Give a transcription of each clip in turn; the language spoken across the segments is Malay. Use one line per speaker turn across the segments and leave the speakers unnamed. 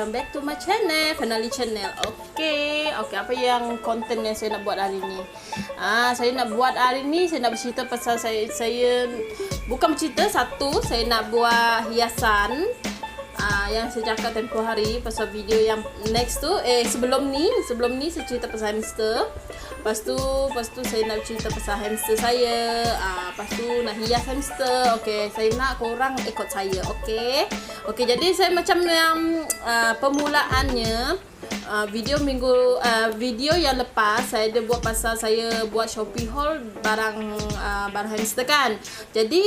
welcome back to my channel, Finally Channel. Okay, apa yang konten yang saya nak buat hari ni? Saya nak buat hari ni, saya nak bercerita pasal saya bukan bercerita, satu, saya nak buat hiasan yang saya cakap tempoh hari pasal video yang next tu. Sebelum ni saya cerita pasal hamster. Lepas tu saya nak cerita pasal hamster saya. Lepas tu nak hias hamster. Okey, saya nak korang ikut saya. Okey, jadi saya macam yang permulaannya video yang lepas saya ada buat pasal saya buat Shopee haul barang hamster kan. Jadi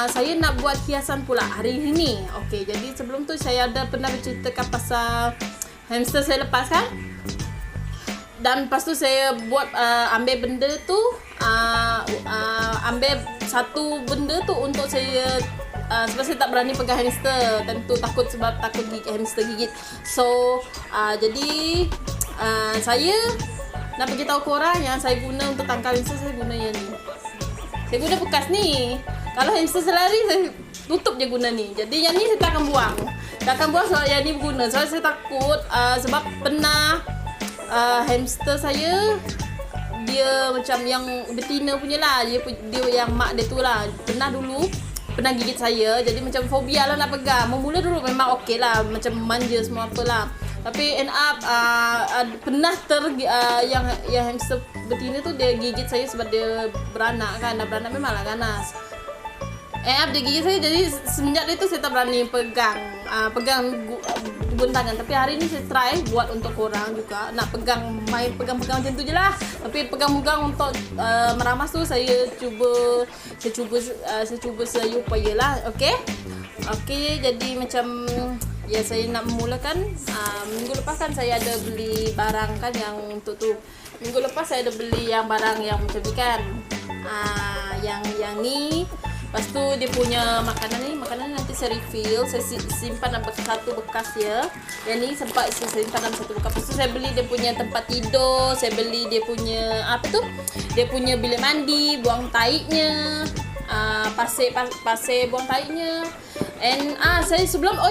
saya nak buat hiasan pula hari ini. Okey, jadi sebelum tu saya ada pernah berceritakan pasal hamster saya lepas kan. Dan lepas tu saya buat ambil benda tu, ambil satu benda tu untuk saya sebab saya tak berani pegang hamster. Tentu takut sebab takut hamster gigit. So jadi saya nak beritahu korang yang saya guna untuk tangkap hamster, saya guna yang ni. Saya guna bekas ni. Kalau hamster selari saya tutup je guna ni. Jadi yang ni saya takkan buang. Sebab yang ni berguna. Sebab saya takut sebab pernah hamster saya dia macam yang betina punya lah, dia yang mak dia tu lah, pernah gigit saya. Jadi macam fobia lah nak pegang. Mula dulu memang okey lah, macam manja semua apalah. Tapi end up pernah yang hamster betina tu dia gigit saya sebab dia beranak kan. Dah beranak memanglah ganas. End up dia gigit saya. Jadi semenjak itu saya tak berani pegang tangan. Tapi hari ni saya try buat untuk korang juga. Nak pegang macam tu je lah. Tapi pegang untuk meramas tu saya cuba seupaya lah. Okey, jadi macam ya saya nak memulakan. Minggu lepas kan saya ada beli barang kan yang untuk tu. Minggu lepas saya ada beli yang barang yang macam ni kan. Yang ni. Lepas tu dia punya makanan ni nanti saya refill. Saya simpan dalam satu bekas ya. Yang ni sempat saya simpan dalam satu bekas. Lepas tu saya beli dia punya tempat tidur. Saya beli dia punya dia punya bilik mandi, buang taiknya, pasir buang taiknya. And saya sebelum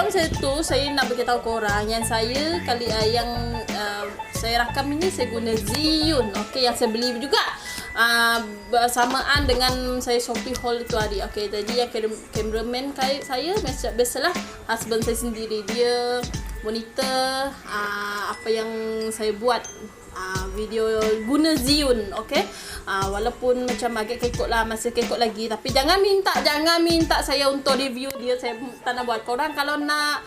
saya tu saya nak beritahu korang yang saya saya rakam ini saya guna Zhiyun. Okey, yang saya beli juga bersamaan dengan saya Shopee haul itu hari. Okey, jadi yang cameraman saya biasalah husband saya sendiri, dia monitor apa yang saya buat video guna Zhiyun. Okey, walaupun macam agak kekok lah, masih kekok lagi, tapi jangan minta saya untuk review dia. Saya tak nak buat. Korang kalau nak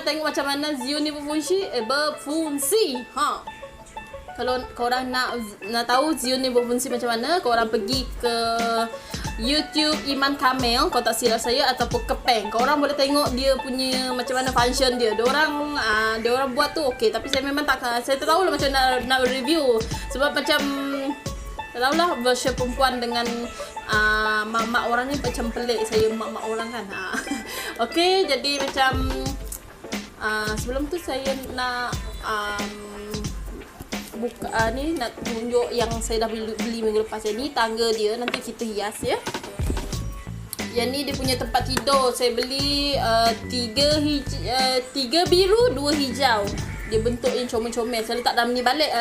tengok macam mana Zhiyun ni berfungsi. Kalau korang nak tahu Zhiyun ni berfungsi macam mana, korang pergi ke YouTube Iman Kamel, kalau tak silap saya, ataupun ke Peng. Korang boleh tengok dia punya macam mana function dia. Diorang buat tu okey, tapi saya memang saya tak tahu lah macam nak review. Sebab macam tak tahulah versi perempuan dengan mak orang ni macam pelik. Saya mak orang kan. Okey, jadi macam sebelum tu saya nak nak tunjuk yang saya dah beli minggu lepas. Yang ni tangga dia, nanti kita hias ya. Yang ni dia punya tempat tidur. Saya beli 3 biru 2 hijau. Dia bentuk yang comel-comel. Saya letak dalam ni balik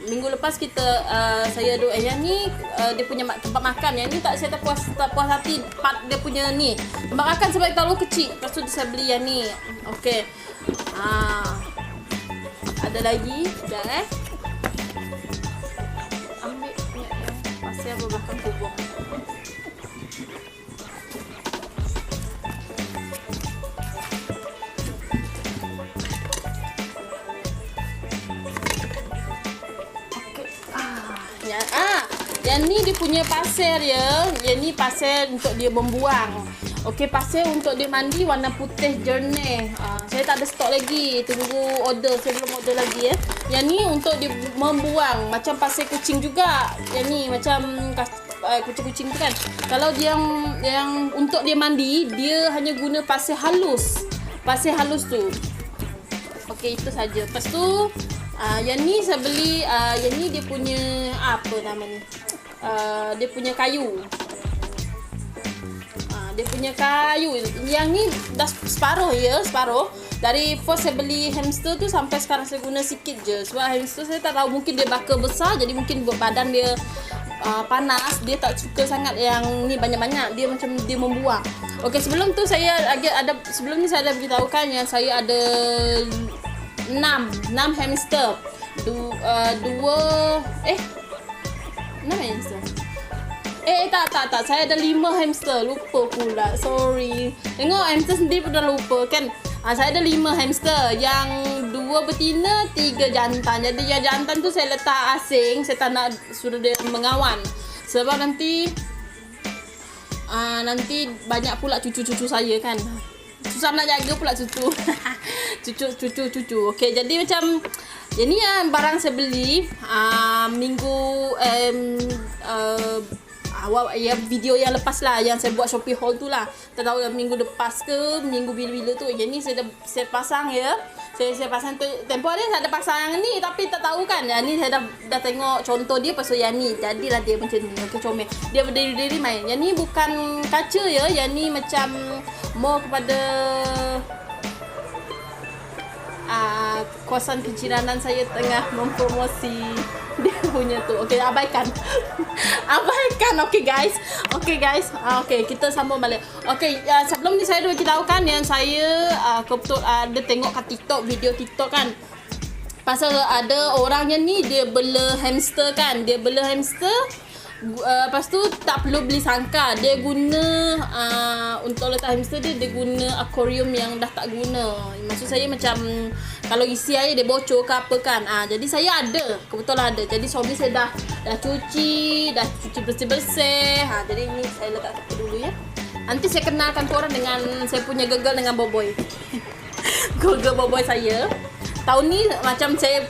minggu lepas saya yang ni dia punya tempat makan. Yang ni saya tak puas hati part dia punya ni tempat makan sebab terlalu kecil. Lepas tu saya beli yang ni. Okey, ada lagi sekejap ambil yang pasir belakang kubur. Yang ni dia punya pasir ya. Yang ni pasir untuk dia membuang. Okey, pasir untuk dia mandi warna putih jernih. Saya tak ada stok lagi. Tunggu order. Saya belum order lagi ya. Yang ni untuk dia membuang. Macam pasir kucing juga. Yang ni macam kucing-kucing tu kan. Kalau dia yang untuk dia mandi, dia hanya guna pasir halus. Pasir halus tu. Okey, itu saja. Lepas tu yang ni saya beli, yang ni dia punya apa nama ni? Dia punya kayu. dia punya kayu. Yang ni dah separuh ya, separuh. Dari first saya beli hamster tu sampai sekarang saya guna sikit je. Sebab hamster saya tak tahu, mungkin dia bakal besar, jadi mungkin badan dia panas, dia tak suka sangat yang ni banyak-banyak, dia macam dia membuang. Okey, sebelum tu saya sebelum ni saya ada beritahukan yang saya ada 6 hamster. 6 hamster. Tak. Saya ada 5 hamster. Lupa pula. Sorry. Tengok hamster sendiri pun dah lupa kan. Saya ada 5 hamster. Yang 2 betina, 3 jantan. Jadi yang jantan tu saya letak asing. Saya tak nak suruh dia mengawan. Sebab nanti banyak pula cucu-cucu saya kan. Susah nak jaga pula cucu. cucu. Okey, jadi macam ini yang barang saya beli video yang lepas lah, yang saya buat Shopee haul tu lah. Tak tahu minggu lepas ke minggu bila-bila tu. Yang ni saya pasang ya. Saya pasang tu. Tempoh hari saya ada pasang yang ni tapi tak tahu kan. Yang ni saya dah tengok contoh dia pasal yang ni. Jadilah dia macam ni. Okey, comel. Dia berdiri-diri main. Yang ni bukan kaca ya. Yang ni macam more kepada kawasan kejiranan saya tengah mempromosi dia punya tu. Okey, abaikan. Okey guys. Okey, kita sambung balik. Okey, sebelum ni saya dah beritahukan yang saya kebetul ada tengok kat TikTok, video TikTok kan. Pasal ada orangnya ni dia bela hamster kan. Dia bela hamster. Lepas tu tak perlu beli sangkar. Dia guna untuk letak hamster dia guna akuarium yang dah tak guna. Maksud saya macam kalau isi air dia bocor ke apa kan. Jadi saya ada, kebetulan ada. Jadi suami saya dah cuci bersih-bersih. Jadi ni saya letak tepi dulu ya. Nanti saya kenalkan korang dengan saya punya gegel dengan boboy. Gegel boboy saya. Tahun ni macam saya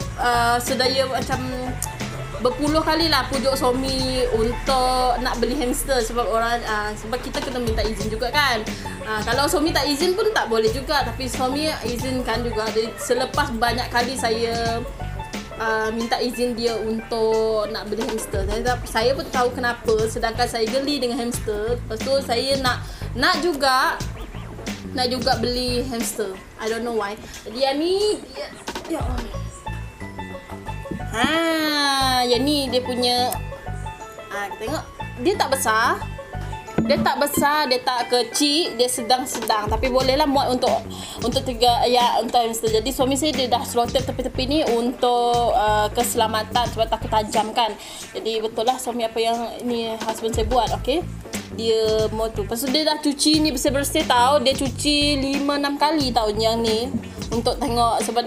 sedaya macam berpuluh kali lah pujuk suami untuk nak beli hamster sebab sebab kita kena minta izin juga kan. Kalau suami tak izin pun tak boleh juga, tapi suami izinkan juga. Jadi, selepas banyak kali saya minta izin dia untuk nak beli hamster. Saya pun tahu kenapa, sedangkan saya geli dengan hamster. Lepas tu saya nak juga beli hamster. I don't know why. Jadi yang ni ya yang ni dia punya tengok dia tak besar, dia tak kecil, dia sedang-sedang, tapi bolehlah muat untuk hamster. Jadi suami saya dia dah slaughter tepi-tepi ni untuk keselamatan sebab takut tajam kan. Jadi betul lah suami apa yang ni husband saya buat. Okey, dia mau tu. Lepas tu dia dah cuci ni bersih-bersih tau. Dia cuci 5-6 kali tau yang ni untuk tengok. Sebab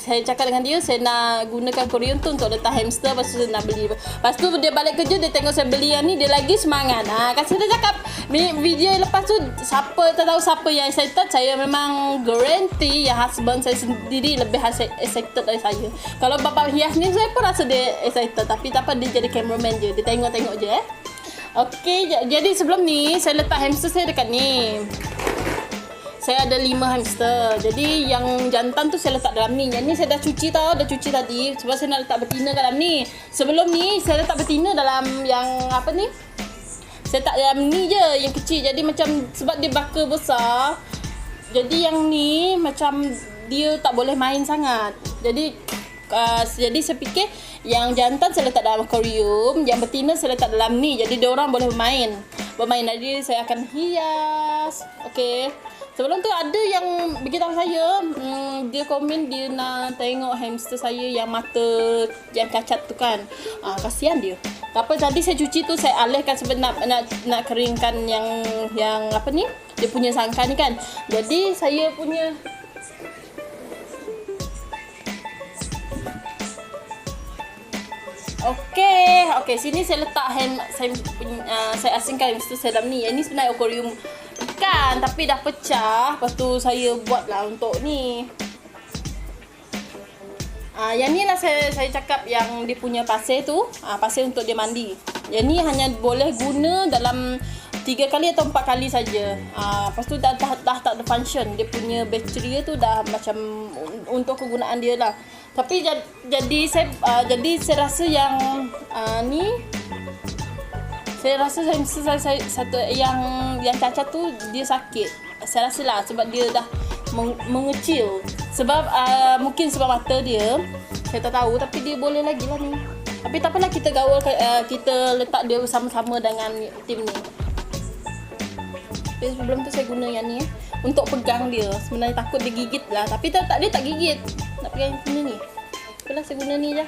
saya cakap dengan dia saya nak gunakan akuarium tu untuk letak hamster. Lepas tu saya nak beli. Lepas tu dia balik kerja, dia tengok saya beli yang ni, dia lagi semangat. Kan saya dah cakap video lepas tu tak tahu siapa yang excited. Saya memang guarantee yang husband saya sendiri lebih excited dari saya. Kalau bapa hias ni saya pun rasa dia excited, tapi tak apa, dia jadi cameraman je. Dia tengok-tengok je Okey, jadi sebelum ni saya letak hamster saya dekat ni. Saya ada 5 hamster. Jadi yang jantan tu saya letak dalam ni. Yang ni saya dah cuci tadi sebab saya nak letak betina dalam ni. Sebelum ni saya letak betina dalam yang apa ni? Saya letak dalam ni je, yang kecil. Jadi macam sebab dia bakal besar. Jadi yang ni macam dia tak boleh main sangat. Jadi saya fikir yang jantan saya letak dalam akuarium, yang betina saya letak dalam ni. Jadi dia orang boleh bermain. Jadi saya akan hias. Okey. Sebelum tu ada yang beritahu saya, dia komen dia nak tengok hamster saya yang mata yang cacat tu kan. Kasihan dia. Tak apa, tadi saya cuci tu saya alihkan sebab nak keringkan yang apa ni? Dia punya sangkar ni kan. Jadi saya punya Okey, sini saya letak saya asingkan hamster saya dalam ni. Yang ni sebenarnya akuarium ikan tapi dah pecah. Lepas tu saya buatlah untuk ni. Yang ni lah saya cakap yang dia punya pasir tu, pasir untuk dia mandi. Yang ni hanya boleh guna dalam 3 kali atau 4 kali saja. Lepas tu dah tak ada function. Dia punya bateri tu dah macam untuk kegunaan dia lah. Tapi jadi saya rasa yang ni Saya rasa saya satu yang cacat tu dia sakit. Saya rasa lah sebab dia dah mengecil. Sebab mungkin sebab mata dia, saya tak tahu, tapi dia boleh lagi lah ni. Tapi tak apalah, kita gaul, kita letak dia sama-sama dengan tim ni. Tapi sebelum tu saya guna yang ni untuk pegang dia. Sebenarnya takut dia gigit lah, tapi dia tak gigit. Nak pegang yang ni. Apalah, saya guna ni je.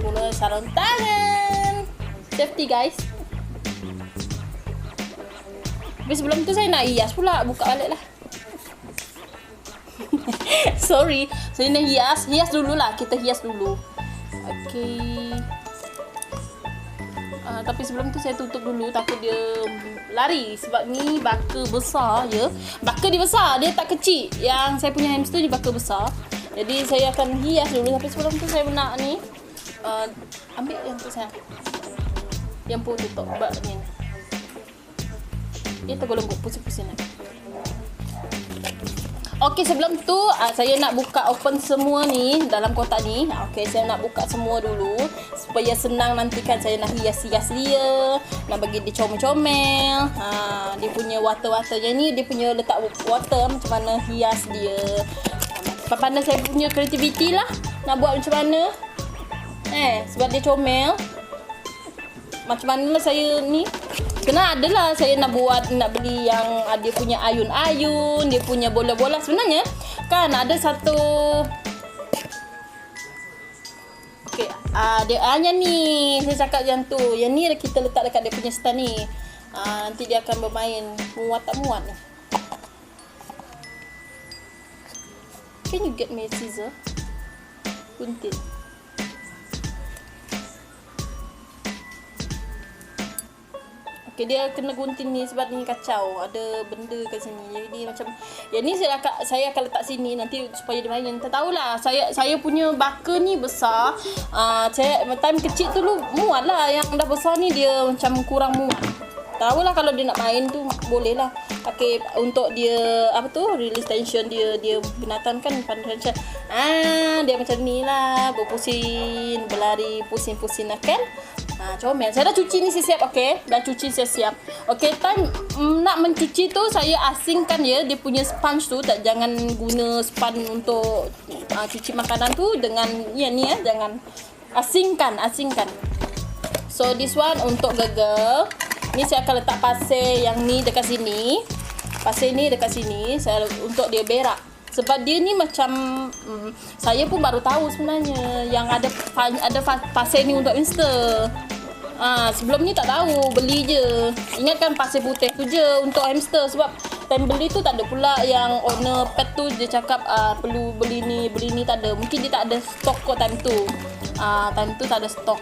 Guna sarung tangan. Safety guys. Tapi sebelum tu saya nak hias pula, buka balik lah. Sorry, saya nak hias dulu lah, kita hias dulu. Okay. Tapi sebelum tu saya tutup dulu, takut dia lari. Sebab ni baka besar je. Baka dia besar, dia tak kecil. Yang saya punya hamster ni baka besar. Jadi saya akan hias dulu. Tapi sebelum tu saya nak ni, ambil yang tu sayang, yang pun tutup bak ni. Dia tergolong pusing-pusing lah. Okey, sebelum tu saya nak buka open semua ni dalam kotak ni. Okey, saya nak buka semua dulu supaya senang nantikan saya nak hias-hias dia, nak bagi dia comel-comel. Dia punya water-waternya ni, dia punya letak water macam mana hias dia. Pandai saya punya kreativiti lah nak buat macam mana. Sebab dia comel. Macam mana lah saya ni, kena adalah saya nak beli yang dia punya ayun-ayun, dia punya bola-bola. Sebenarnya kan ada satu, okey, dia yang ni saya cakap yang tu, yang ni kita letak dekat dia punya stand ni. Nanti dia akan bermain muat tak muat ni. Can you get me a scissor? Gunting. Okay, dia kena gunting ni sebab ni kacau. Ada benda kat sini. Jadi macam yang ni saya akan letak sini nanti supaya dia main. Tak tahulah. Saya punya baka ni besar. Saya time kecil tu muat lah. Yang dah besar ni dia macam kurang muat. Tahulah kalau dia nak main tu boleh lah. Pakai untuk dia release tension dia binatang kan pandai tension. Dia macam ni lah, berpusing, berlari, pusing-pusing lah kan. Comel. Saya dah cuci ni siap, okey. Dah cuci siap. Okey, time nak mencuci tu saya asingkan dia punya sponge tu. Jangan guna sponge untuk cuci makanan tu dengan ni jangan asingkan. So this one untuk gegel. Ni saya akan letak pasir yang ni dekat sini. Pasir ni dekat sini saya untuk dia berak. Sebab dia ni macam saya pun baru tahu sebenarnya yang ada pasir ni untuk hamster. Sebelum ni tak tahu, beli je. Ingatkan pasir putih tu je untuk hamster. Sebab time beli tu tak ada pula yang owner pet tu dia cakap perlu beli ni tak ada. Mungkin dia tak ada stok kot time tu. Time tu tak ada stok.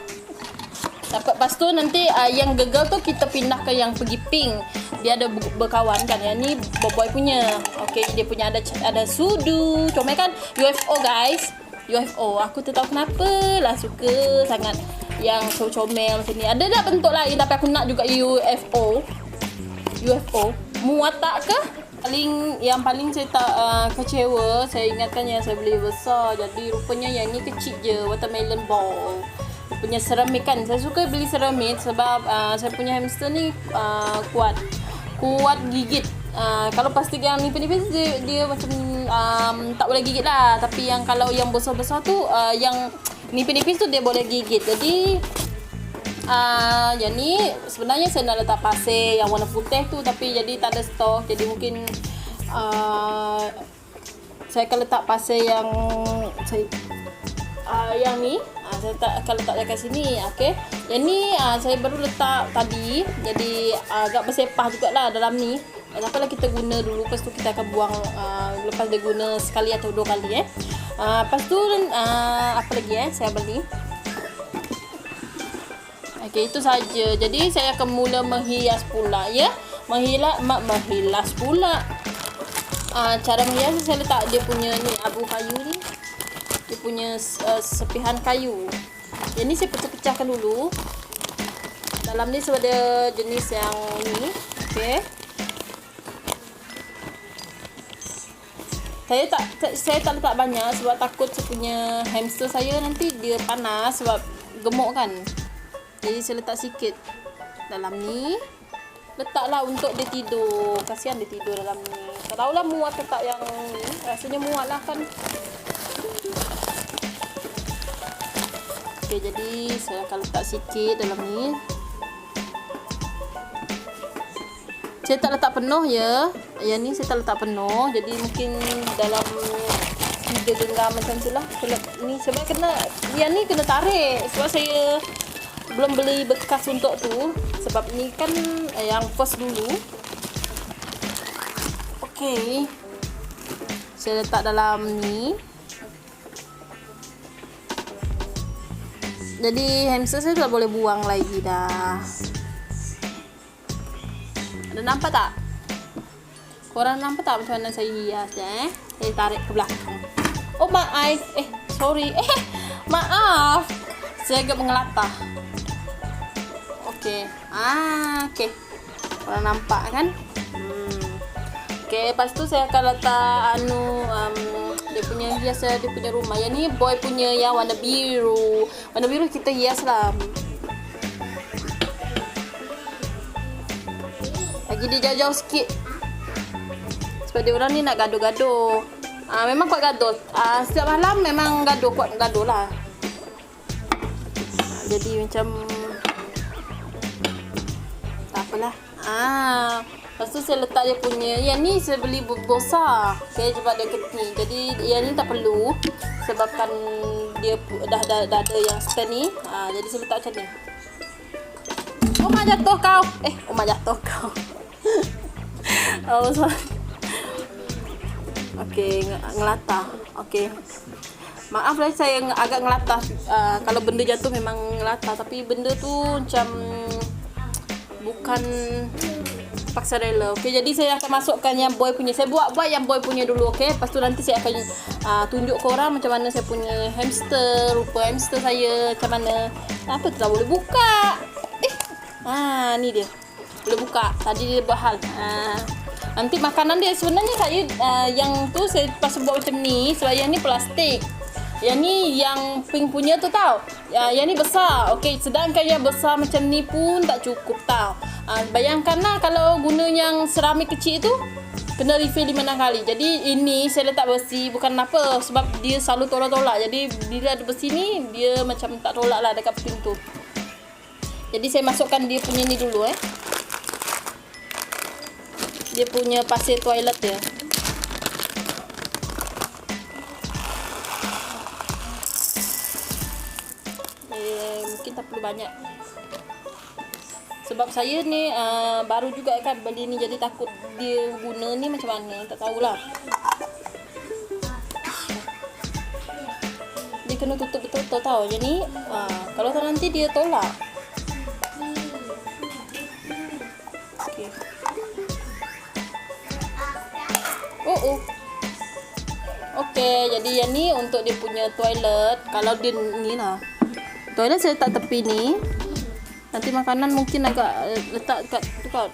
Lepas tu nanti yang gegel tu kita pindah ke yang pergi pink. Dia ada berkawan kan. Yang ni boy punya. Okey, dia punya ada sudu. Comel kan? UFO guys. UFO. Aku tak tahu kenapa lah suka sangat yang comel macam ni. Ada dah bentuk lain tapi aku nak juga UFO. Muat tak ke? Yang paling saya tak kecewa, saya ingatkan yang saya beli besar. Jadi rupanya yang ni kecil je, watermelon ball. Punya seramik kan. Saya suka beli seramik sebab saya punya hamster ni kuat gigit. Kalau plastik yang nipis-nipis dia macam tak boleh gigit lah. Tapi yang kalau yang besar-besar tu yang nipis-nipis tu dia boleh gigit. Jadi yang ni sebenarnya saya nak letak pasir yang warna putih tu, tapi jadi tak ada stok. Jadi mungkin saya akan letak pasir yang yang ni saya akan letak dekat sini. Okey, yang ni saya baru letak tadi, jadi agak bersepah jugalah dalam ni. Tak apalah, kita guna dulu, lepas tu kita akan buang lepas dia guna sekali atau dua kali lepas tu apa lagi saya beli. Okey, itu saja. Jadi saya akan mula menghias pula ya. Menghilas pula. Cara menghias saya letak dia punya ni abu kayu ni. Dia punya sepihan kayu. Yang ni saya pecah-pecahkan dulu. Dalam ni sebab dia jenis yang ni. Okey. Saya tak letak banyak sebab takut saya punya hamster saya nanti dia panas sebab gemuk kan. Jadi saya letak sikit. dalam ni. Letaklah untuk dia tidur. Kasihan dia tidur dalam ni. Tak tahulah muat ke tak yang ni. Rasanya muat lah kan. Okey, jadi saya akan letak sikit dalam ni. Saya tak letak penuh ya. Yang ni saya tak letak penuh. Jadi mungkin dalam 3 genggam macam tu lah. Ni sebenarnya kena, yang ni kena tarik. Sebab saya belum beli bekas untuk tu. Sebab ni kan yang first dulu. Okey. Saya letak dalam ni. Jadi hamster saya tak boleh buang lagi dah. Ada nampak tak? Korang nampak tak macam mana saya hias dia? Saya tarik ke belakang. Oh maaf. Sorry. Maaf. Saya agak mengelatah. Okey. Okey. Korang nampak kan? Okey, lepas tu saya akan letak dia punya hias dia punya rumah. Yang ni boy punya yang warna biru. Warna biru kita hias lah. Lagi dia jauh-jauh sikit. Sebab dia orang ni nak gaduh-gaduh. Memang kuat gaduh. Setiap malam memang kuat gaduh lah. Jadi macam tak apalah. Lepas tu saya letak dia punya. Yang ni saya beli besar. Okay, sebab dia kecil. Jadi yang ni tak perlu. Sebabkan dia dah ada yang stand ni. Jadi saya letak macam ni. Oma jatuh kau. Oma jatuh kau. Oh, sorry. Okey, ngelatah. Okey. Maaf lah saya agak ngelatah. Kalau benda jatuh memang ngelatah. Tapi benda tu macam bukan paksa rela. Okey, jadi saya akan masukkan yang boy punya. Saya buat yang boy punya dulu, okey. Lepas tu nanti saya akan tunjuk korang macam mana saya punya hamster, rupa hamster saya macam mana. Apa tu tak boleh buka? Ni dia. Boleh buka. Tadi dia buat hal. Nanti makanan dia sebenarnya saya yang tu saya pasal buat macam ni sebab yang ni plastik. Yang ni yang pink punya tu tau. Yang ni besar. Okey, sedangkan yang besar macam ni pun tak cukup tau. Bayangkanlah kalau guna yang seramik kecil tu kena refill 5-6 kali. Jadi ini saya letak besi bukan apa sebab dia selalu tolak-tolak. Jadi bila ada besi ni dia macam tak tolak lah dekat pintu. Jadi saya masukkan dia punya ni dulu Dia punya pasir toilet dia. Mungkin tak perlu banyak. Sebab saya ni baru juga kan beli ni, jadi takut dia guna ni macam mana, tak tahulah. Dia kena tutup betul-betul tau. Jadi kalau tak nanti dia tolak. Okay. Okey, jadi yang ni untuk dia punya toilet. Kalau dia ni lah. Toilet saya letak tepi ni. Nanti makanan mungkin agak letak kat tu kan.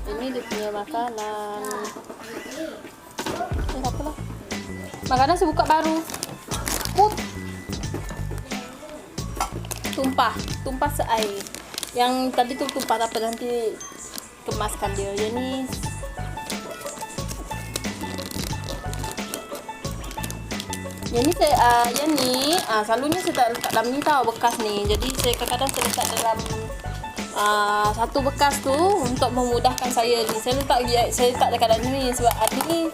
Ini dia punya makanan. Tak apalah. Makanan saya buka baru. Tumpah seair. Yang tadi tu tumpah apa nanti kemaskan dia. Yang ni selalunya saya tak letak dalam ni tau, bekas ni. Jadi saya kadang-kadang saya letak dalam satu bekas tu untuk memudahkan saya ni. Saya letak dekat dalam ni sebab ada ni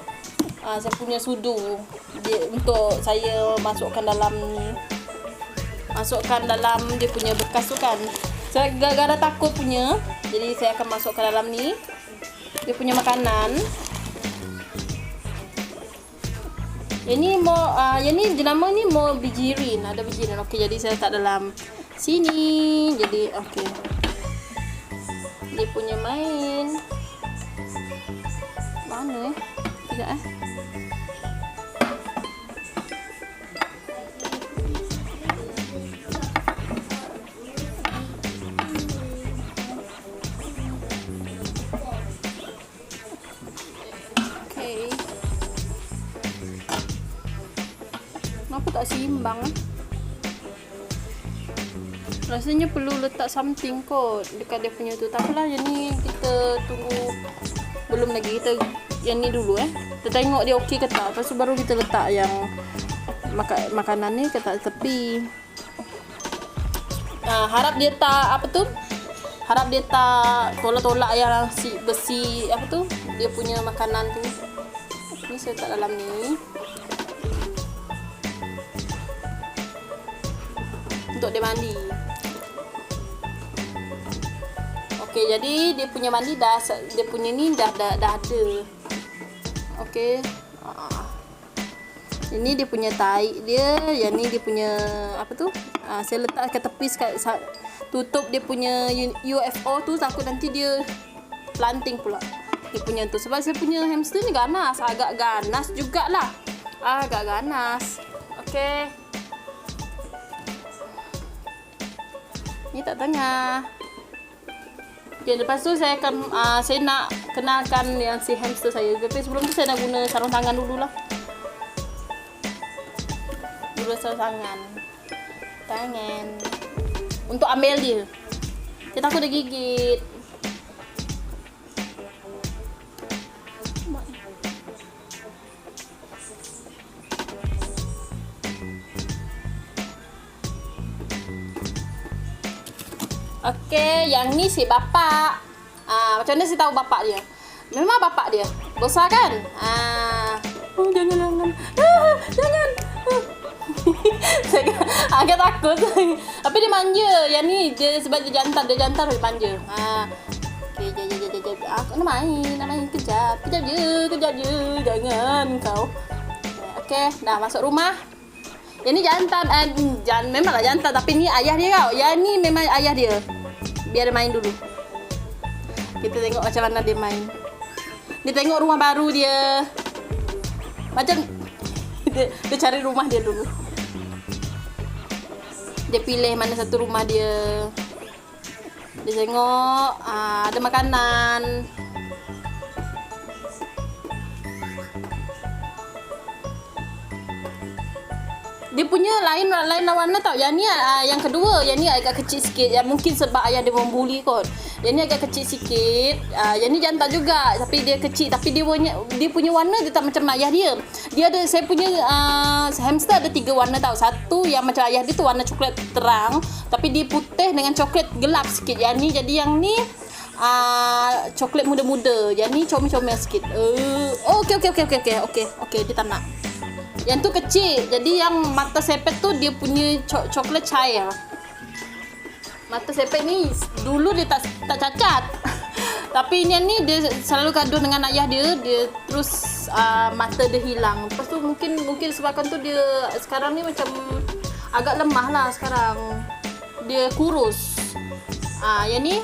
saya punya sudu dia, untuk saya masukkan dalam dia punya bekas tu kan. Saya gara-gara takut punya, jadi saya akan masukkan dalam ni dia punya makanan. Yang ni jenama ni mau bijirin, ada bijirin. Okey, jadi saya letak dalam sini. Jadi okey. Dia punya main. Mana Sekejap Kenapa tak seimbang? Rasanya perlu letak something kot dekat dia punya tu. Tak apalah, yang ni kita tunggu. Belum lagi, kita yang ni dulu kita tengok dia okey ke tak. Lepas tu baru kita letak yang makanan ni kita tepi. Harap dia tak apa tu, harap dia tak tolak-tolak yang besi apa tu, dia punya makanan tu. Ni saya letak dalam ni untuk dia mandi. Okey, jadi dia punya mandi dah, dia punya ni dah ada. Okey. Ini dia punya tahi dia, yang ni dia punya apa tu? Saya letak ke tepi tutup dia punya UFO tu, takut nanti dia planting pula. Dia punya tu sebab saya punya hamster ni ganas, agak ganas jugalah. Agak ganas. Okey. Ni tak tengah. Okay, lepas tu saya akan saya nak kenalkan yang si hamster saya. Tapi sebelum tu saya nak guna sarung tangan dululah. Dulu sarung tangan untuk ambil dia. Dia takut dia gigit. Okey, yang ni si bapak. Macam mana saya tahu bapak dia? Memang bapak dia. Besar kan? Oh, jangan. Jangan. Saya agak takut. Tapi dia manja. Yang ni dia sebab dia jantan dia manja. Okey, aku nak main kejap je. Jangan kau. Okey, dah masuk rumah. Yang ni jantan, memanglah jantan, tapi ni ayah dia kau. Yang ni memang ayah dia. Biar dia main dulu. Kita tengok macam mana dia main. Dia tengok rumah baru dia. Macam dia cari rumah dia dulu. Dia pilih mana satu rumah dia. Dia tengok ada makanan. Dia punya lain warna tau. Yang ni yang kedua, yang ni agak kecil sikit. Yang mungkin sebab ayah dia membuli kot. Yang ni agak kecil sikit. Yang ni jantan juga, tapi dia kecil. Tapi dia punya warna dia tak macam ayah dia. Dia ada, saya punya hamster ada 3 warna tau. Satu yang macam ayah dia tu warna coklat terang, tapi dia putih dengan coklat gelap sikit. Yang ni jadi yang ni coklat muda-muda. Yang ni comel-comel sikit. Okey, dia tak nak. Yang tu kecil. Jadi yang mata sepet tu dia punya coklat cair. Mata sepet ni dulu dia tak cacat. Tapi yang ni dia selalu gaduh dengan ayah dia. Dia terus mata dia hilang. Lepas tu mungkin sebabkan tu dia sekarang ni macam agak lemah lah sekarang. Dia kurus. Yang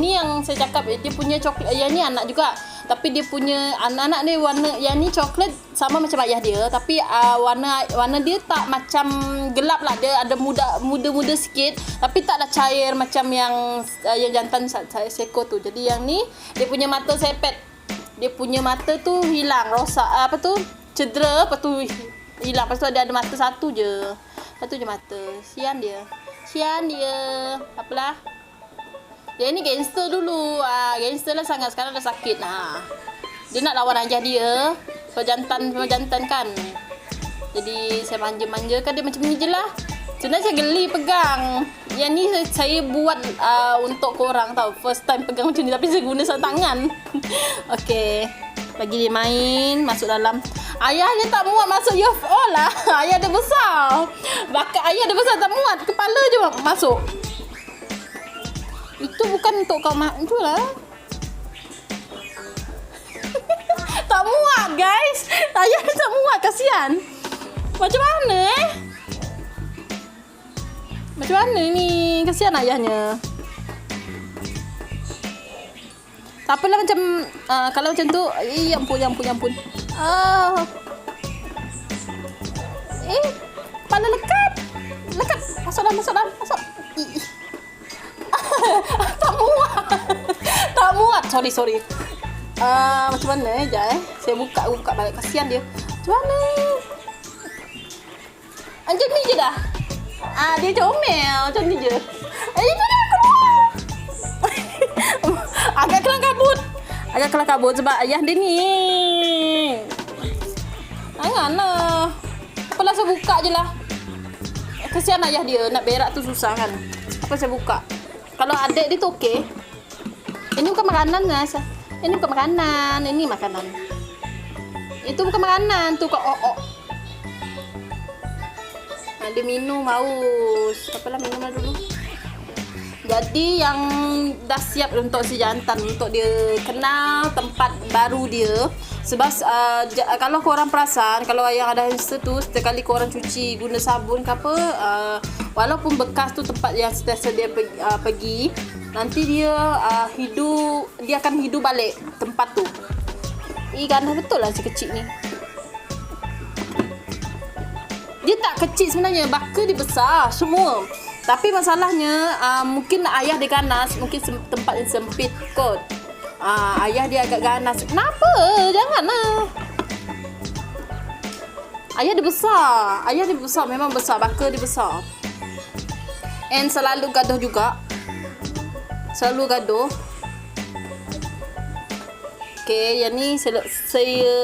ni yang saya cakap, dia punya coklat. Yang ni anak juga. Tapi dia punya anak-anak dia warna, yang ni coklat sama macam ayah dia, tapi warna dia tak macam gelap lah. Dia ada muda sikit, tapi taklah cair macam yang jantan saya seko tu. Jadi yang ni dia punya mata sepet. Dia punya mata tu hilang, rosak cedera, lepas tu hilang. Lepas tu ada mata satu je mata. Sian dia. Apalah. Dia ni gangster dulu. Gangster lah sangat. Sekarang dah sakit. Dia nak lawan ayah dia. So jantan kan. Jadi saya manja-manjakan dia macam ni je lah. Sebenarnya saya geli pegang. Yang ni saya buat untuk korang tau. First time pegang macam ni, tapi saya guna sarung tangan. Okey. Bagi dia main. Masuk dalam. Ayah dia tak muat masuk UFO lah. Ayah dia besar. Bakat ayah dia besar tak muat. Kepala je masuk. Itu bukan untuk kau tu lah. Tak muat guys. Ayah dia tak muat, kasihan. Macam mana Macam mana ni? Kasihan ayahnya. Tak apalah macam kalau macam tu. Ya ampun. Kepala lekat. Masuk dalam. Tak muat. Sorry. Macam mana saya buka balik, kasihan dia. Macam mana? Macam ni je dah. Dia comel macam ni je. Ini dah keluar. Agak kelang kabut sebab ayah dia ni. Jangan lah. Apalah saya buka je lah. Kesian ayah dia nak berak tu susah kan. Apa saya buka. Kalau adik dia tu okey. Ini bukan makanan guys. Ini bukan makanan, ini makanan. Itu bukan makanan tu kok. Dia minum haus. Apalah minumlah dulu. Jadi yang dah siap untuk si jantan untuk dia kenal tempat baru dia. Sebab kalau korang perasan, kalau yang ada hamster tu setiap kali korang cuci guna sabun ke apa, walaupun bekas tu tempat yang sentiasa dia pergi, nanti dia dia akan hidup balik tempat tu. Ganas betul lah si kecil ni. Dia tak kecil sebenarnya, baka dia besar semua. Tapi masalahnya mungkin ayah dia ganas, mungkin tempat yang sempit kot. Ayah dia agak ganas. Kenapa? Janganlah. Ayah dia besar, memang besar, baka dia besar. And selalu gaduh juga. Selalu gaduh. Okay, yang ni saya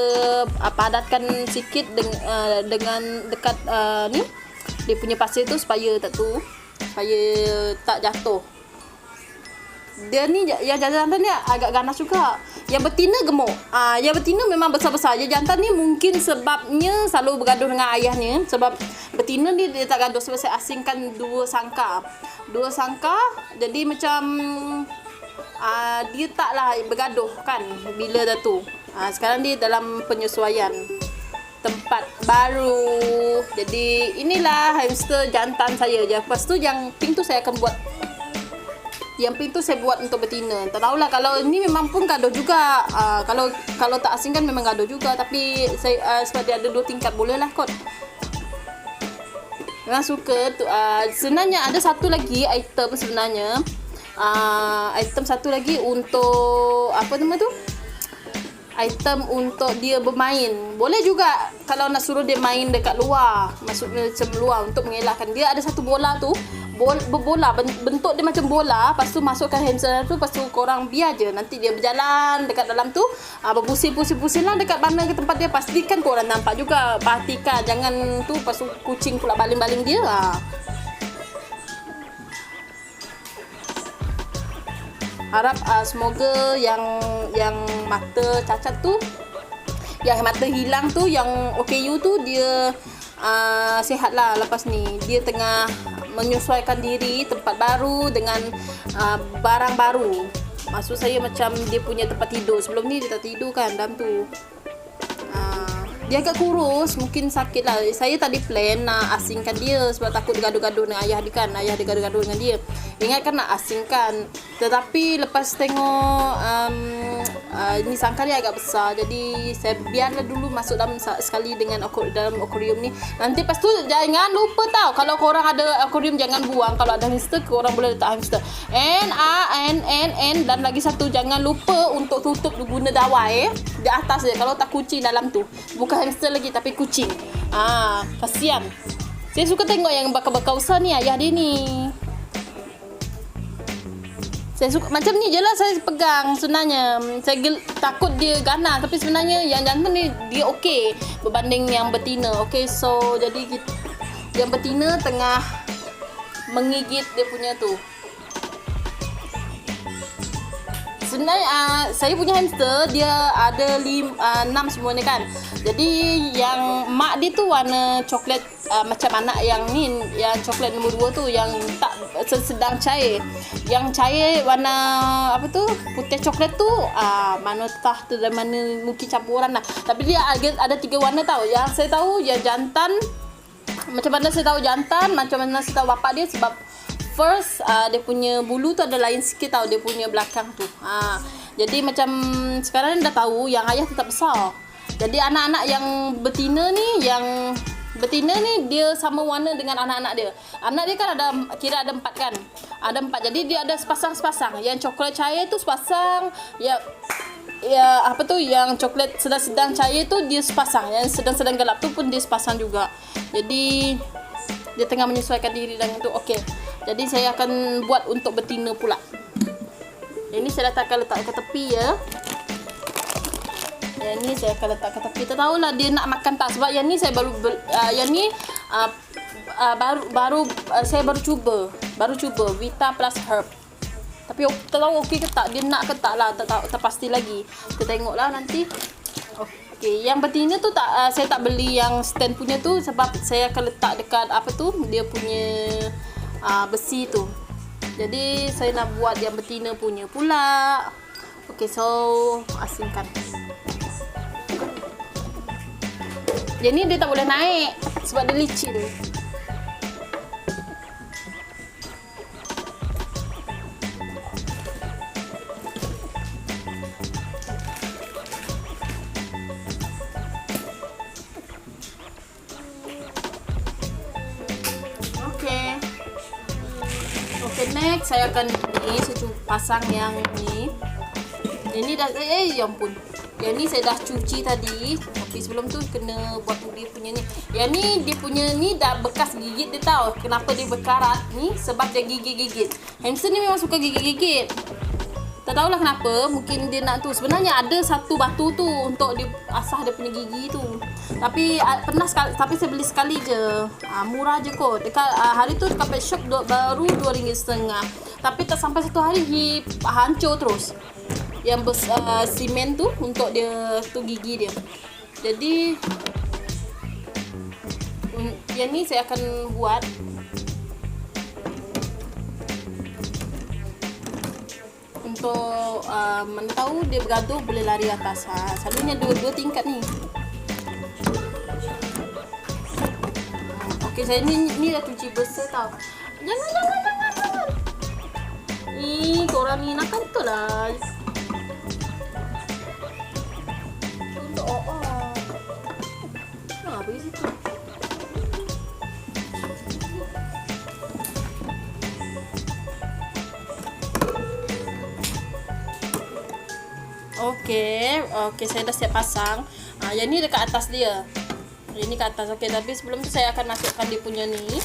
padatkan sikit dengan dekat ni dia punya pasir tu supaya tak jatuh. Dia ni yang jantan ni agak ganas juga. Yang betina gemuk. Yang betina memang besar-besar. Yang jantan ni mungkin sebabnya selalu bergaduh dengan ayahnya. Sebab betina ni dia tak gaduh sebab saya asingkan dua sangka. Jadi macam dia taklah bergaduh kan bila dah tu. Sekarang dia dalam penyesuaian tempat baru. Jadi inilah hamster jantan saya. Lepas tu yang pink tu saya akan buat. Yang pink tu saya buat untuk betina. Tak tahulah kalau ini memang pun gaduh juga. Kalau tak asingkan memang gaduh juga. Tapi saya sebab dia ada 2 tingkat, boleh lah kot. Memang suka tu. Sebenarnya ada satu lagi item sebenarnya. Item satu lagi untuk apa nama tu? Item untuk dia bermain. Boleh juga kalau nak suruh dia main dekat luar, maksudnya macam luar untuk mengelakkan. Dia ada satu bola tu, berbola, bentuk dia macam bola. Lepas tu masukkan hamster tu, lepas tu korang biar je. Nanti dia berjalan dekat dalam tu, berpusing-pusing lah dekat mana ke tempat dia. Pastikan korang nampak juga, perhatikan. Jangan tu, lepas tu kucing pula baling-baling dia. Harap semoga yang mata cacat tu, yang mata hilang tu, yang OKU tu dia sihat lah lepas ni. Dia tengah menyesuaikan diri tempat baru dengan barang baru. Maksud saya macam dia punya tempat tidur. Sebelum ni dia tak tidur kan dalam tu. Dia agak kurus, mungkin sakit lah. Saya tadi plan nak asingkan dia sebab takut dia gaduh-gaduh dengan ayah dia kan. Ayah dia gaduh-gaduh dengan dia. Ingatkan nak asingkan. Tetapi lepas tengok ini sangkar dia agak besar. Jadi saya biarlah dulu masuk dalam sekali dengan dalam akuarium ni. Nanti lepas tu jangan lupa tau. Kalau korang ada akuarium jangan buang. Kalau ada hamster korang boleh letak hamster. And dan lagi satu, jangan lupa untuk tutup guna dawai di atas dia. Kalau tak kucing dalam tu. Bukan hamster lagi tapi kucing. Kasihan. Saya suka tengok yang bakal-bakal besar ni ayah dia ni. Saya suka macam ni je lah saya pegang sebenarnya. Saya takut dia ganas tapi sebenarnya yang jantan ni dia okey berbanding yang betina. Okey, so jadi yang betina tengah menggigit dia punya tu. Sebenarnya saya punya hamster dia ada 6 semua ni kan. Jadi yang mak dia tu warna coklat macam anak yang ni, yang coklat nombor 2 tu yang tak sedang cair. Yang cair warna apa tu? Putih coklat tu mana tah tu dan mana mungkin campuran lah. Tapi dia ada 3 warna tau. Yang saya tahu yang jantan, macam mana saya tahu jantan, macam mana saya tahu bapak dia sebab first dia punya bulu tu ada lain sikit tau, dia punya belakang tu. Jadi macam sekarang dah tahu yang ayah tetap besar. Jadi anak-anak yang betina ni dia sama warna dengan anak-anak dia. Anak dia kan kira ada 4 kan. Ada 4. Jadi dia ada sepasang-sepasang. Yang coklat cair tu sepasang, ya apa tu yang coklat sedang-sedang cair tu dia sepasang. Yang sedang-sedang gelap tu pun dia sepasang juga. Jadi dia tengah menyesuaikan diri dengan tu. Okey. Jadi saya akan buat untuk betina pula. Yang ni saya akan letak ke tepi ya. Yang ni saya akan letak ke tepi. Kita tahulah dia nak makan tak, sebab yang ni saya baru saya baru cuba Vita plus herb. Tapi tak tahu okey ke tak, dia nak ke tak lah, tak pasti lagi. Kita tengoklah nanti. Okey, yang betina tu saya tak beli yang stand punya tu, sebab saya akan letak dekat apa tu, dia punya besi tu. Jadi saya nak buat yang betina punya pula. Okey, so asingkan. Yang ni dia tak boleh naik sebab dia licin. Okay, next saya akan pasang yang ni. Ini dah ya ampun. Yang ni saya dah cuci tadi, tapi sebelum tu kena buat dia punya ni. Yang ni dia punya ni dah bekas gigit dia tahu. Kenapa dia berkarat ni? Sebab dia gigit-gigit. Hamster ni memang suka gigit-gigit. Tak tahulah kenapa, mungkin dia nak tu. Sebenarnya ada satu batu tu untuk dia asah dia punya gigi tu. Tapi pernah sekali, tapi saya beli sekali je. Murah je kot. Dekat hari tu dekat pet shop baru RM2.5. Tapi tak sampai satu hari hancur terus. Yang simen tu untuk dia tu gigi dia. Jadi yang ni saya akan buat untuk mana tahu dia bergaduh boleh lari atas. Selalunya dua tingkat ni. Okey, saya ni dah cuci bersih tau. Jangan. Ih, korang ni nak betul lah. Untuk pergi situ. Okey, saya dah siap pasang. Yang ni dekat atas dia. Yang ni kat atas. Okey, tapi sebelum tu saya akan masukkan dia punya ni.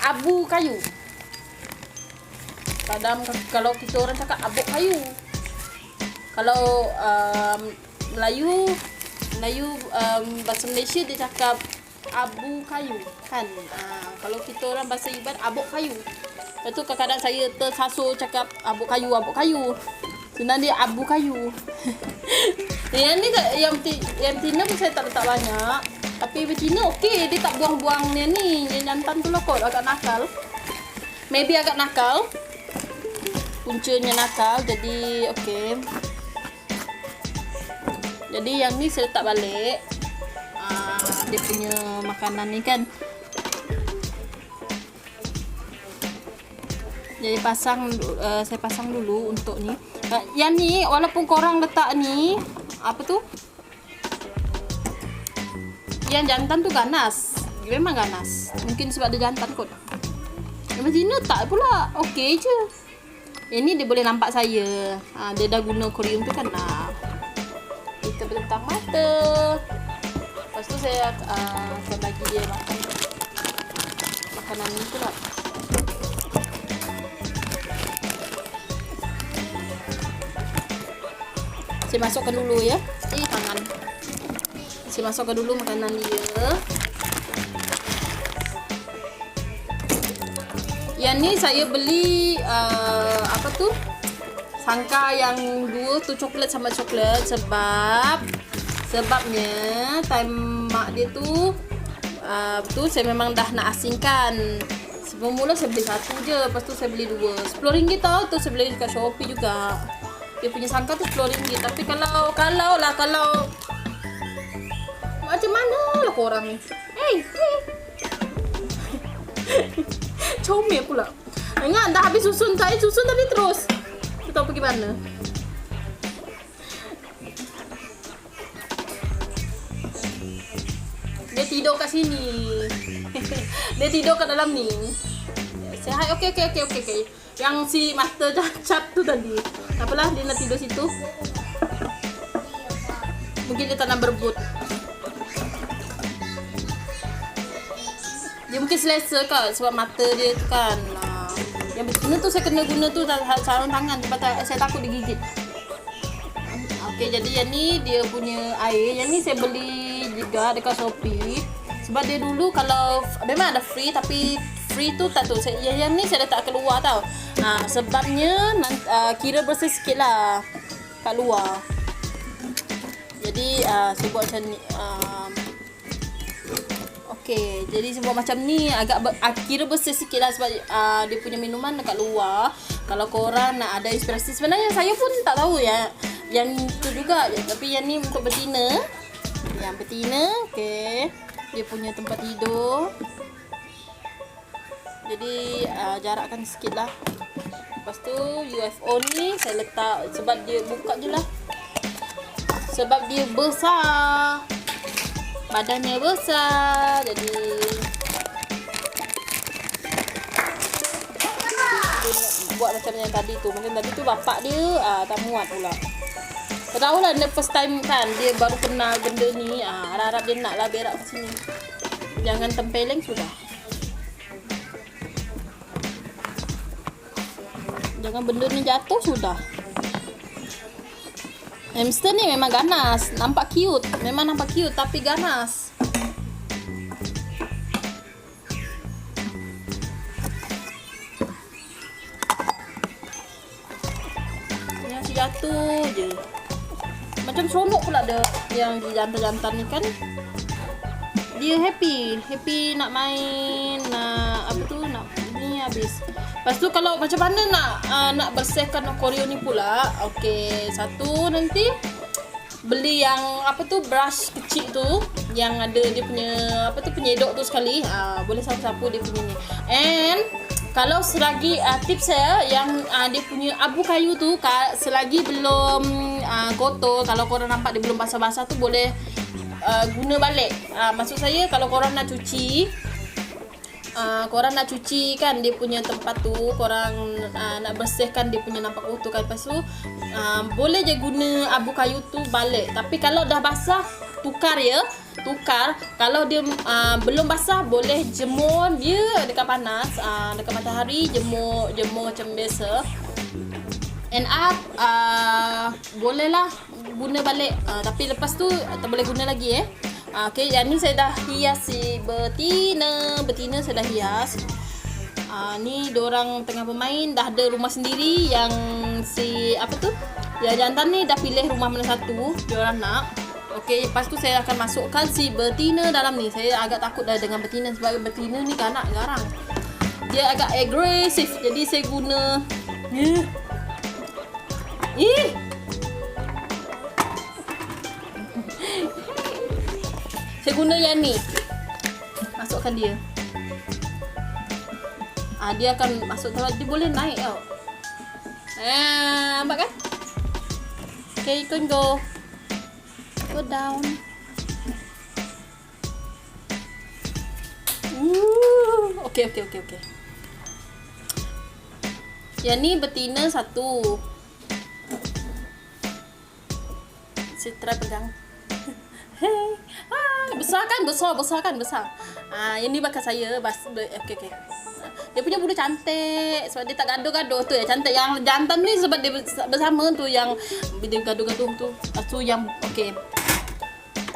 Abu kayu. Padam kalau kita orang cakap abuk kayu. Kalau Melayu bahasa Malaysia dia cakap abu kayu kan. Kalau kita orang bahasa Iban abuk kayu. Lepas tu kadang-kadang saya tersasul cakap abuk kayu. Sebenarnya dia abu kayu. Yang ni yang betina pun saya tak letak banyak. Tapi betina okey, dia tak buang-buang yang ni. Yang jantan tu lah kot agak nakal. Maybe agak nakal. Puncanya nakal, jadi okey. Jadi yang ni saya letak balik. Dia punya makanan ni kan. Jadi saya pasang dulu untuk ni. Yang ni walaupun korang letak ni apa tu? Yang jantan tu ganas. Memang ganas. Mungkin sebab dia jantan kot. Yang betina tak pula. Okey je. Ini dia boleh nampak saya. Dia dah guna Corium tu kan. Kita bentang mata. Lepas tu saya akan bagi dia makan makanan ni tu lah. Saya masukkan dulu ya. Tangan. Saya masukkan dulu makanan dia. Yang ni saya beli apa tu? Sangka yang dua tu coklat sama coklat sebabnya time mak dia tu saya memang dah nak asingkan. Semula saya beli satu je, lepas tu saya beli dua. RM10 tau tu, saya beli dekat Shopee juga. Dia punya sangka tu RM10. Tapi kalau macam mana lah korang ni? Hey. Comel pula. Ingat dah habis susun tadi terus. Tak tahu pergi mana. Dia tidur kat sini. Dia tidur kat dalam ni. Say hi. Okey. Yang si master cap tu tadi. Apalah dia nak tidur situ. Mungkin dia tak nak berebut. Dia Dia mungkin selesa kan sebab mata dia tu kan. Yang betina tu saya kena guna tu sarung tangan sebab saya takut digigit. Okey, jadi yang ni dia punya air. Yang ni saya beli juga dekat Shopee. Sebab dia dulu kalau memang ada free, tapi free tu tak tahu. Yang ni saya letak keluar tau. Sebabnya kira bersih sikit lah kat luar. Jadi saya buat macam ni. Okey, jadi saya buat macam ni agak kira bersih sikit lah sebab dia punya minuman dekat luar. Kalau korang nak ada inspirasi, sebenarnya saya pun tak tahu ya yang tu juga. Tapi yang ni untuk betina. Yang betina, okey. Dia punya tempat tidur. Jadi jarakkan sikit lah. Lepas tu UFO ni saya letak sebab dia buka je lah. Sebab dia besar. Badannya besar. Jadi dia buat macam yang tadi tu. Mungkin tadi tu bapak dia tak muat pula. Tak tahulah, the first time kan dia baru kenal benda ni. Harap-harap dia nak lah berak kat sini. Jangan tempeleng sudah. Jangan benda ni jatuh sudah. Hamster ni memang ganas. Nampak cute. Memang nampak cute tapi ganas. Yang si jatuh je. Macam seronok pula dia yang jantan-jantan ni kan. Dia happy nak main, nak apa tu, nak ni habis. Lepas tu kalau macam mana nak bersihkan aquarium ni pula. Okey, satu nanti beli yang apa tu brush kecil tu yang ada dia punya apa tu penyedok tu sekali. Boleh sapu-sapu dia punya ni. And kalau selagi tips saya yang dia punya abu kayu tu selagi belum kotor, kalau korang nampak dia belum basah-basah tu boleh guna balik. Maksud saya kalau korang nak cuci kan dia punya tempat tu, korang nak bersihkan dia punya nampak kotor kan, lepas tu boleh je guna abu kayu tu balik. Tapi kalau dah basah tukar. Kalau dia belum basah boleh jemur dia dekat panas, dekat matahari, jemur macam biasa. And boleh lah guna balik. Tapi lepas tu tak boleh guna lagi okey, yang ni saya dah hias si betina saya dah hias. Ni diorang tengah bermain, dah ada rumah sendiri. Yang si apa tu, yang jantan ni dah pilih rumah mana satu diorang nak. Okey, lepas tu saya akan masukkan si betina dalam ni. Saya agak takut dah dengan betina sebab betina ni kanak garang. Dia agak agresif. Jadi saya guna saya guna yang ni. Masukkan dia. Dia akan masuk dalam, dia boleh naik tau. Nampak kan? Okay, you can go down. Okay. Yang ni betina satu. Saya try pegang. Besar kan? Besar. Yang ni bakal saya. Okay. Dia punya bulu cantik sebab dia tak gaduh-gaduh tu ya, cantik. Yang jantan ni sebab dia bersama tu, yang dia gaduh-gaduh tu. Tu yang okey.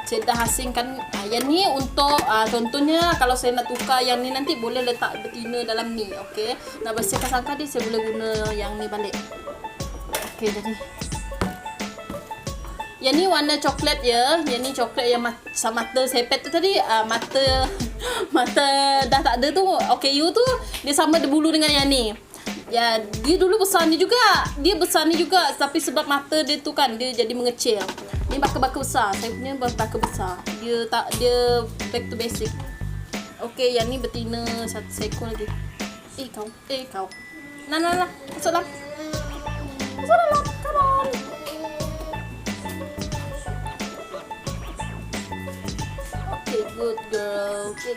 Saya dah asingkan. Yang ni untuk contohnya kalau saya nak tukar yang ni nanti boleh letak betina dalam ni. Okey. Nak bersihkan sangkar dia, saya boleh guna yang ni balik. Okey, jadi yang ni warna coklat ya. Yang ni coklat yang mata sepet tu tadi. Mata dah tak ada tu. Okay, you tu dia sama ada bulu dengan yang ni. Ya, dia dulu besar ni juga. Tapi sebab mata dia tu kan, dia jadi mengecil. Ni baka-baka besar. Saya punya baka besar. Dia back to basic. Okay, yang ni betina satu seekor lagi. Kau. Nah. Masuk dalam. Come on. Okay, good girl. Okay.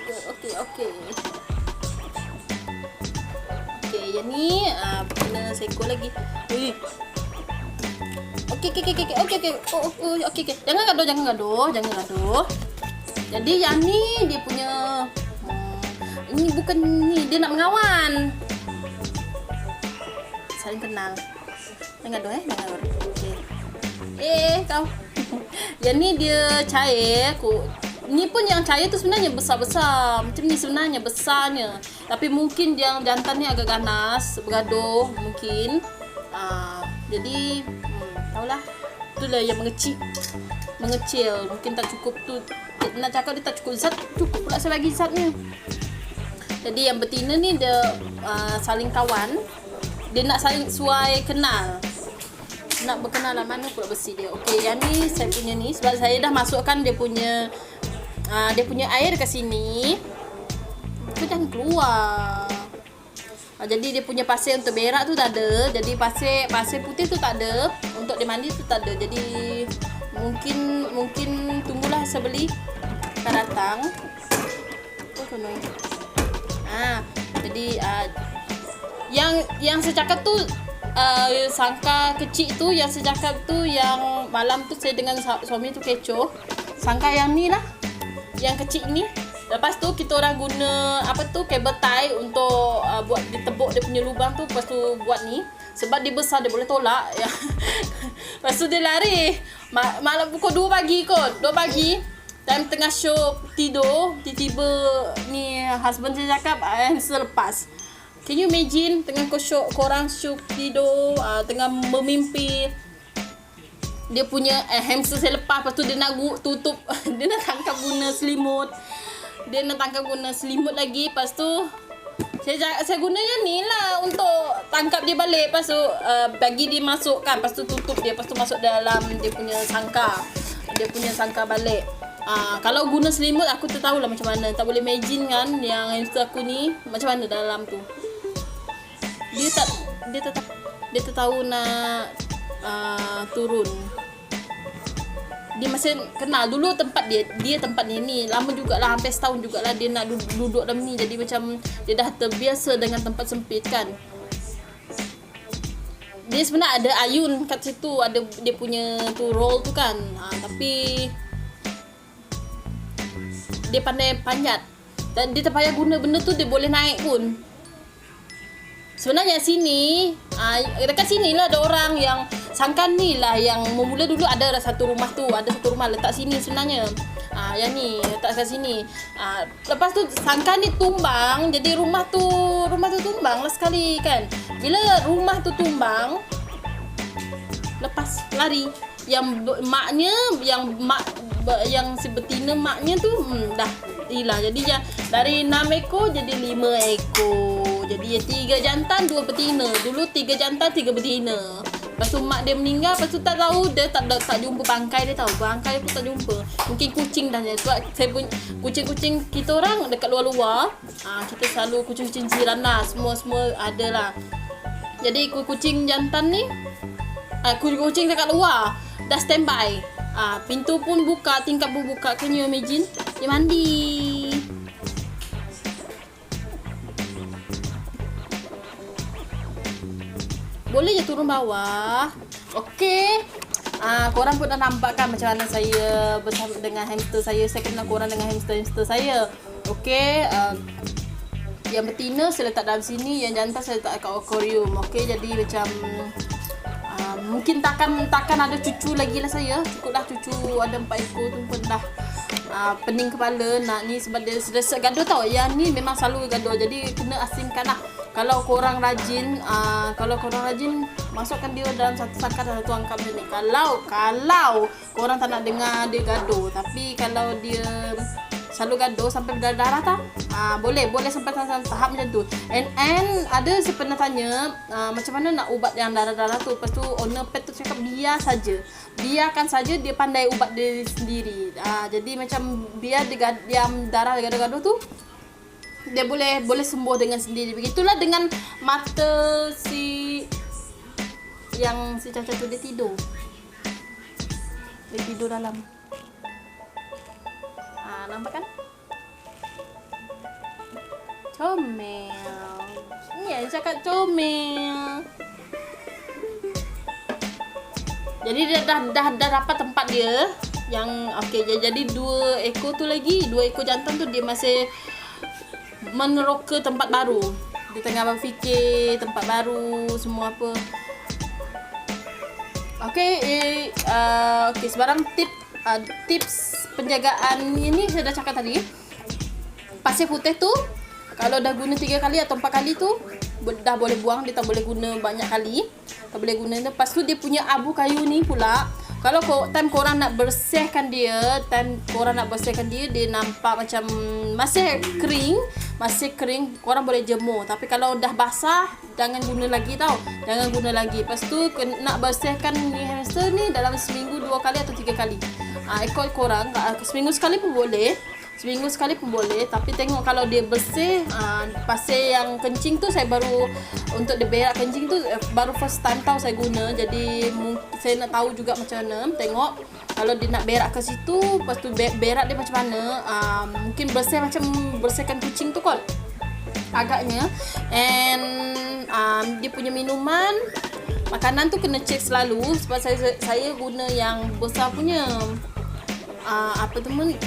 Okay, yang ni betina seekor lagi. Okay. Okay. Jangan gaduh. Jadi yang ni dia punya Ini bukan ni, dia nak mengawan. Saling kenal. Jangan doh jangan doh. Okey. Kau. Yang ni dia cair. Ni pun yang cair tu sebenarnya besar-besar. Macam ni sebenarnya besarnya. Tapi mungkin yang jantan ni agak ganas, bergaduh mungkin. Jadi tahulah. Itulah yang mengecil. Mungkin tak cukup tu. Nak cakap dia tak cukup zat, cukup pula saya bagi zatnya. Jadi yang betina ni dia saling kawan. Dia nak saling suai kenal. Nak berkenalan mana pula bersih dia. Okey, yang ni saya punya ni sebab saya dah masukkan dia punya air dekat sini. Dia jangan keluar. Jadi dia punya pasir untuk berak tu tak ada. Jadi pasir putih tu tak ada. Untuk dia mandi tu tak ada. Jadi mungkin tunggulah sebeli akan datang. Jadi yang saya cakap tu sangka kecil tu, yang saya cakap tu yang malam tu saya dengan suami tu kecoh. Sangka yang ni lah, yang kecil ni. Lepas tu kita orang guna kabel tie untuk buat ditebuk dia punya lubang tu. Lepas tu buat ni sebab dia besar, dia boleh tolak ya. Lepas tu dia lari malam pukul 2 pagi kot. 2 pagi time tengah show tidur, tiba-tiba ni husband saya cakap hamster lepas. Can you imagine tengah korang show tidur, tengah memimpi dia punya hamster saya lepas. Lepas tu dia nak tutup dia nak tangkap guna selimut. Dia nak tangkap guna selimut lagi. Lepas tu saya guna yang ni lah untuk tangkap dia balik. Lepas tu bagi dia masuk kan. Lepas tu tutup dia. Lepas tu masuk dalam dia punya sangka. Dia punya sangka balik. Kalau guna selimut aku tak tahulah macam mana. Tak boleh imagine kan yang hamster aku ni macam mana dalam tu. Dia tak tahu nak turun. Dia masih kenal dulu tempat dia tempat ni lama jugalah, hampir setahun jugalah dia nak duduk dalam ni. Jadi macam dia dah terbiasa dengan tempat sempit kan. Dia sebenarnya ada ayun kat situ, ada dia punya tu roll tu kan. Tapi dia pandai panjat dan dia tak payah guna benda tu, dia boleh naik pun. Sebenarnya sini dekat sini lah ada orang yang sangkan ni lah yang memula dulu ada satu rumah tu, ada satu rumah letak sini sebenarnya. Yang ni letak kat sini. Lepas tu sangkan ni tumbang, jadi rumah tu tumbang lah sekali kan. Bila rumah tu tumbang, lepas lari. Yang maknya yang si betina maknya tu dah hilang. Jadi dari 6 ekor jadi 5 ekor. Jadi 3 jantan 2 betina. Dulu 3 jantan 3 betina. Lepas tu mak dia meninggal. Lepas tu tak tahu, dia tak jumpa bangkai dia tahu. Bangkai pun tak jumpa. Mungkin kucing dah. Sebab saya pun kucing-kucing kita orang dekat luar-luar. Kita selalu kucing-kucing jiran lah. Semua ada lah. Jadi kucing jantan ni, kucing dekat luar dah standby. Pintu pun buka, tingkap pun buka. Can you imagine? Dia mandi. Boleh je turun bawah. Okey. Korang pun dah nampak kan macam mana saya bersama dengan hamster saya. Saya kenal korang dengan hamster saya. Okey. Yang betina saya letak dalam sini, yang jantan saya letak kat aquarium. Okey, jadi macam mungkin takkan ada cucu lagi lah saya. Cukuplah cucu ada 4 ekor tu pun dah pening kepala nak ni sebab dia sudah gaduh tau. Yang ni memang selalu gaduh. Jadi kena asingkan lah. Kalau korang rajin masukkan dia dalam satu sakat dan satu angkap macam ni. Kalau korang tak nak dengar dia gaduh. Tapi kalau dia selalu gaduh sampai berdarah tak? Boleh sampai tahap macam tu. And ada saya pernah tanya macam mana nak ubat yang darah-darah tu. Lepas tu owner pet tu cakap biarkan saja dia pandai ubat dia sendiri. Jadi macam biar dia diam darah gaduh-gaduh tu, dia boleh sembuh dengan sendiri. Begitulah dengan mata si yang si cacat tu, dia tidur dalam. Nampak kan? Comel. Ni yang cakap comel. Jadi dia dah dapat tempat dia. Yang okey, jadi 2 ekor tu lagi, 2 ekor jantan tu dia masih meneroka tempat baru. Dia tengah berfikir tempat baru semua apa. Okey, sebarang tips penjagaan ini saya dah cakap tadi. Pasir putih tu kalau dah guna 3 kali atau 4 kali tu dah boleh buang, dia tak boleh guna banyak kali. Tak boleh guna. Lepas tu dia punya abu kayu ni pula, kalau time korang nak bersihkan dia, dia nampak macam masih kering, korang boleh jemur. Tapi kalau dah basah, jangan guna lagi tau. Jangan guna lagi. Lepas tu nak bersihkan ni hamster ni dalam seminggu 2 kali atau 3 kali. Ikut korang, seminggu sekali pun boleh. Tapi tengok kalau dia bersih. Pasir yang kencing tu saya baru, untuk dia berak kencing tu baru first time tau saya guna. Jadi saya nak tahu juga macam mana. Tengok kalau dia nak berak ke situ, lepas tu berak dia macam mana. Mungkin bersih macam bersihkan kucing tu kot agaknya. And dia punya minuman, makanan tu kena check selalu. Sebab saya guna yang besar punya.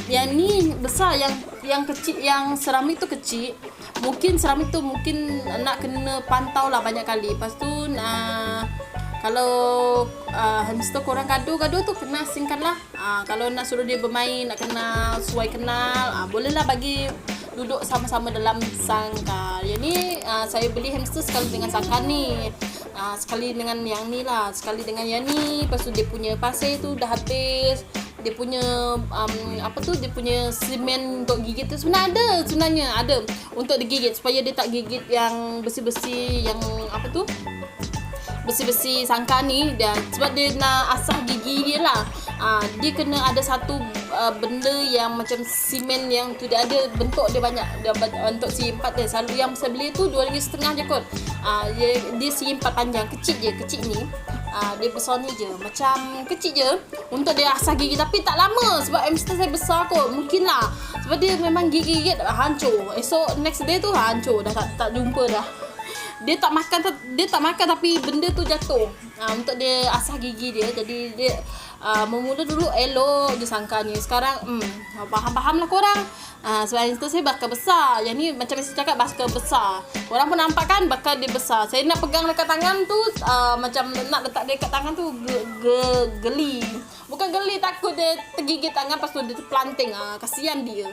Yang ni besar, yang kecil, yang seramik tu kecil. Mungkin seramik tu nak kena pantau lah banyak kali. Lepas tu kalau hamster korang gaduh tu kena asingkan lah. Kalau nak suruh dia bermain, nak kenal, suai kenal, bolehlah bagi duduk sama-sama dalam sangkar. Yang ni saya beli hamster sekali dengan sangkar ni. Sekali dengan yang ni lah, sekali dengan yang ni. Lepas tu dia punya pasir tu dah habis. Dia punya dia punya semen untuk gigit tu sebenarnya ada untuk digigit, supaya dia tak gigit yang besi-besi, yang besi-besi sangkar ni. Sebab dia nak asah gigi dia lah. Dia kena ada satu benda yang macam simen, yang tu dia ada bentuk dia banyak. Dia bentuk C4 dia. Selalu yang saya beli tu RM2.5 je kot. Dia C4 panjang, kecil ni. Dia besar ni je, macam kecil je untuk dia asah gigi. Tapi tak lama, sebab hamster saya besar kot. Mungkin lah sebab dia memang gigit hancur. Esok next day tu hancur dah, tak jumpa dah. Dia tak makan tapi benda tu jatuh untuk dia asah gigi dia. Jadi dia memula dulu elok je sangkanya. Sekarang faham lah korang. Sebab hamster saya bakal besar. Yang ni macam saya cakap, bakal besar. Korang pun nampak kan bakal dia besar. Saya nak pegang dekat tangan tu, macam nak letak dia dekat tangan tu geli. Bukan geli, takut dia tergigit tangan, lepas tu dia terpelanting. Kasihan dia.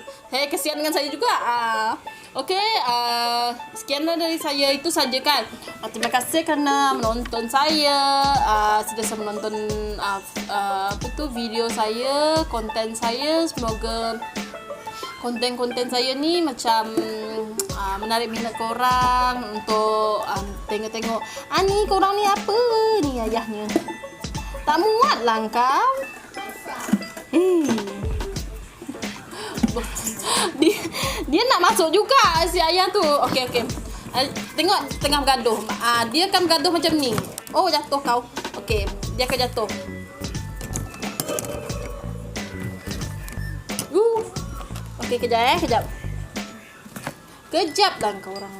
Kasihan dengan saya juga. Okey, sekian dari saya. Itu saja kan. Terima kasih kerana menonton saya. Sentiasa menonton video saya, konten saya. Semoga konten-konten saya ni macam menarik minat korang untuk tengok-tengok. Ni korang ni apa ni ayahnya? Tak muat lah kau. Dia nak masuk juga si ayah tu. Okey. Tengok tengah bergaduh. Dia akan bergaduh macam ni. Oh, jatuh kau. Okey, dia akan jatuh. Okey, kejap. Kejap lah kau orang.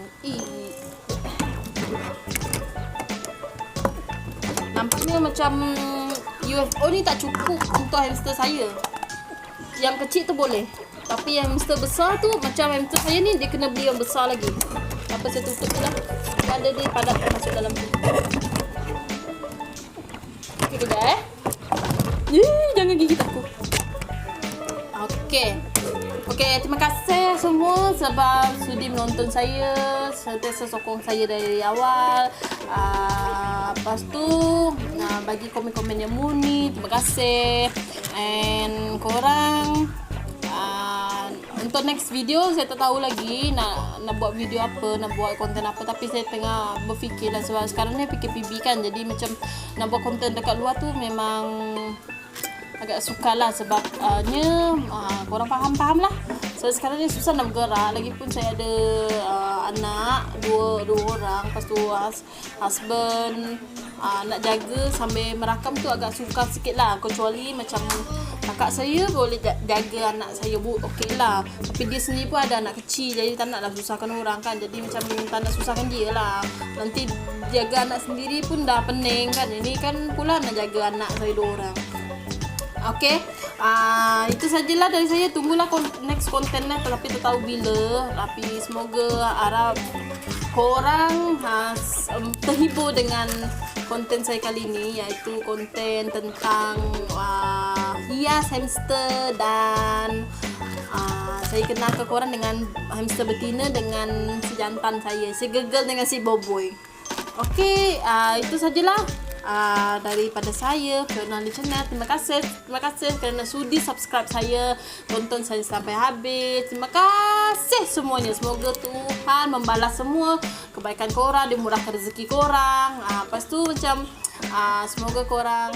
Nampaknya macam UFO ni tak cukup untuk hamster saya. Yang kecil tu boleh, tapi yang hamster besar tu, macam hamster saya ni, dia kena beli yang besar lagi. Apa saya tutup je lah. Ada dia padat masuk dalam tu. Okey, kejap jangan gigit aku. Okey, terima kasih semua sebab sudi menonton saya. Sentiasa sokong saya dari awal. Lepas tu bagi komen-komen yang murni. Terima kasih. And korang, untuk next video saya tak tahu lagi nak buat video apa, nak buat konten apa. Tapi saya tengah berfikir lah, sebab sekarang ni PKPB kan. Jadi macam nak buat konten dekat luar tu memang agak sukar lah. Sebabnya korang faham lah. So sekarang ni susah nak bergerak. Lagipun saya ada anak dua orang. Lepas tu husband nak jaga sambil merakam tu agak sukar sikit lah. Kecuali macam kakak saya boleh jaga anak saya, okey lah. Tapi dia sendiri pun ada anak kecil, jadi tak naklah susahkan orang kan. Jadi macam tak nak susahkan dia lah. Nanti jaga anak sendiri pun dah pening kan. Ini kan pula nak jaga anak saya 2 orang. Okey. Itu sajalah dari saya. Tunggulah next kontennya, tapi tak tahu bila. Tapi semoga harap korang terhibur dengan konten saya kali ini, iaitu konten tentang hias hamster. Dan saya kenal ke korang dengan hamster betina dengan si jantan saya, si Gegel dengan si Boboy. Okey, itu sajalah daripada saya, Fiona Ali Channel. Terima kasih kerana sudi subscribe saya, tonton saya sampai habis. Terima kasih semuanya. Semoga Tuhan membalas semua kebaikan korang, dimurahkan rezeki korang. Lepas tu macam semoga korang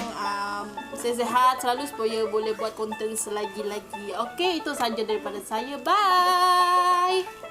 sihat selalu supaya boleh buat konten selagi-lagi. Okey, itu saja daripada saya. Bye.